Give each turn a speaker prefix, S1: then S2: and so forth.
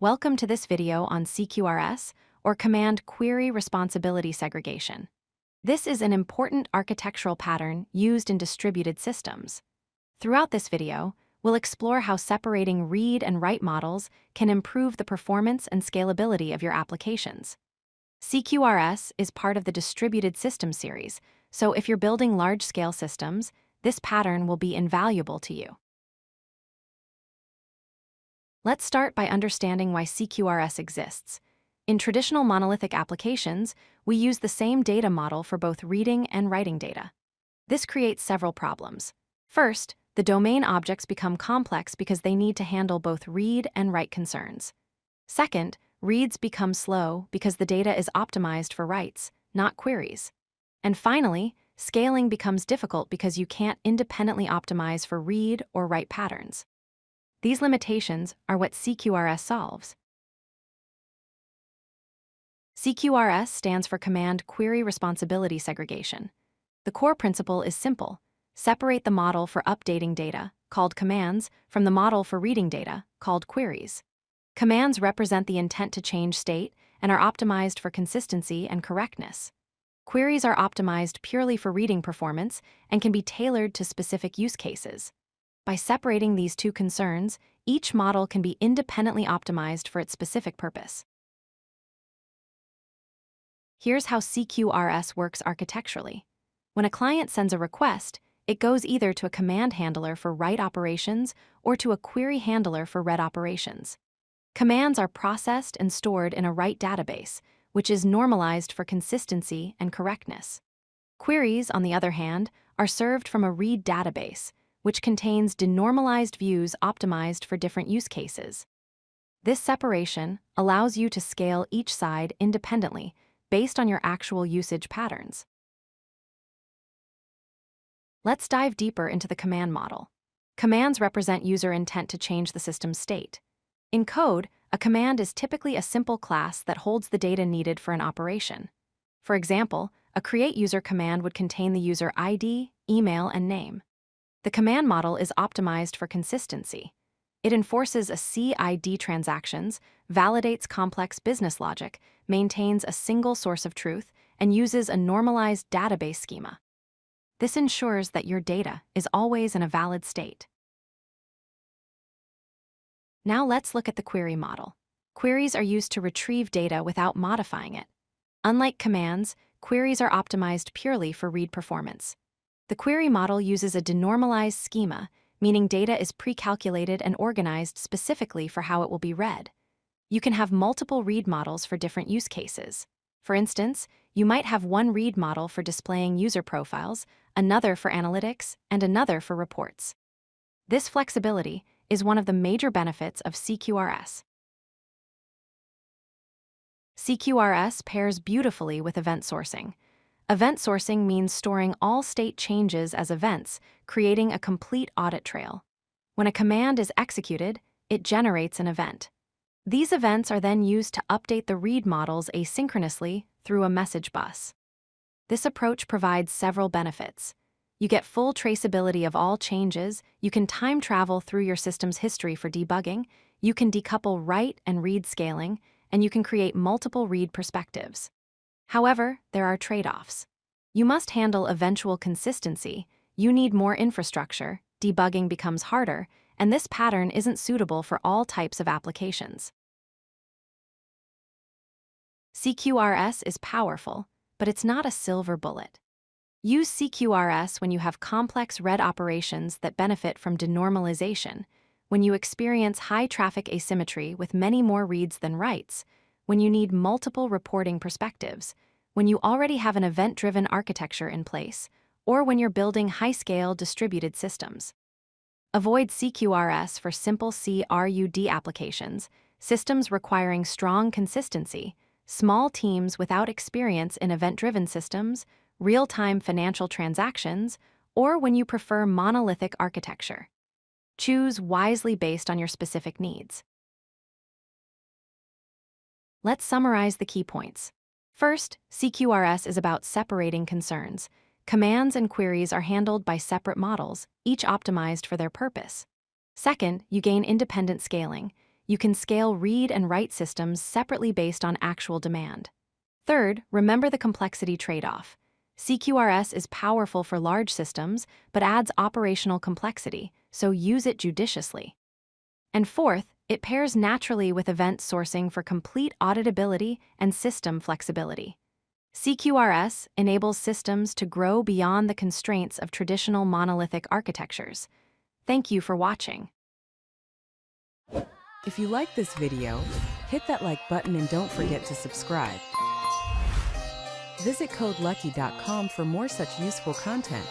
S1: Welcome to this video on CQRS, or Command Query Responsibility Segregation. This is an important architectural pattern used in distributed systems. Throughout this video, we'll explore how separating read and write models can improve the performance and scalability of your applications. CQRS is part of the Distributed Systems series, so if you're building large-scale systems, this pattern will be invaluable to you. Let's start by understanding why CQRS exists. In traditional monolithic applications, we use the same data model for both reading and writing data. This creates several problems. First, the domain objects become complex because they need to handle both read and write concerns. Second, reads become slow because the data is optimized for writes, not queries. And finally, scaling becomes difficult because you can't independently optimize for read or write patterns. These limitations are what CQRS solves. CQRS stands for Command Query Responsibility Segregation. The core principle is simple. Separate the model for updating data, called commands, from the model for reading data, called queries. Commands represent the intent to change state and are optimized for consistency and correctness. Queries are optimized purely for reading performance and can be tailored to specific use cases. By separating these two concerns, each model can be independently optimized for its specific purpose. Here's how CQRS works architecturally. When a client sends a request, it goes either to a command handler for write operations or to a query handler for read operations. Commands are processed and stored in a write database, which is normalized for consistency and correctness. Queries, on the other hand, are served from a read database, which contains denormalized views optimized for different use cases. This separation allows you to scale each side independently based on your actual usage patterns. Let's dive deeper into the command model. Commands represent user intent to change the system's state. In code, a command is typically a simple class that holds the data needed for an operation. For example, a create user command would contain the user ID, email, and name. The command model is optimized for consistency. It enforces a CID transactions, validates complex business logic, maintains a single source of truth, and uses a normalized database schema. This ensures that your data is always in a valid state. Now let's look at the query model. Queries are used to retrieve data without modifying it. Unlike commands, queries are optimized purely for read performance. The query model uses a denormalized schema, meaning data is pre-calculated and organized specifically for how it will be read. You can have multiple read models for different use cases. For instance, you might have one read model for displaying user profiles, another for analytics, and another for reports. This flexibility is one of the major benefits of CQRS. CQRS pairs beautifully with event sourcing. Event sourcing means storing all state changes as events, creating a complete audit trail. When a command is executed, it generates an event. These events are then used to update the read models asynchronously through a message bus. This approach provides several benefits. You get full traceability of all changes, you can time travel through your system's history for debugging, you can decouple write and read scaling, and you can create multiple read perspectives. However, there are trade-offs. You must handle eventual consistency, you need more infrastructure, debugging becomes harder, and this pattern isn't suitable for all types of applications. CQRS is powerful, but it's not a silver bullet. Use CQRS when you have complex read operations that benefit from denormalization, when you experience high traffic asymmetry with many more reads than writes, when you need multiple reporting perspectives, when you already have an event-driven architecture in place, or when you're building high-scale distributed systems. Avoid CQRS for simple CRUD applications, systems requiring strong consistency, small teams without experience in event-driven systems, real-time financial transactions, or when you prefer monolithic architecture. Choose wisely based on your specific needs. Let's summarize the key points. First, CQRS is about separating concerns. Commands and queries are handled by separate models, each optimized for their purpose. Second, you gain independent scaling. You can scale read and write systems separately based on actual demand. Third, remember the complexity trade-off. CQRS is powerful for large systems, but adds operational complexity, so use it judiciously. And fourth, it pairs naturally with event sourcing for complete auditability and system flexibility. CQRS enables systems to grow beyond the constraints of traditional monolithic architectures. Thank you for watching.
S2: If you like this video, hit that like button and don't forget to subscribe. Visit codelucky.com for more such useful content.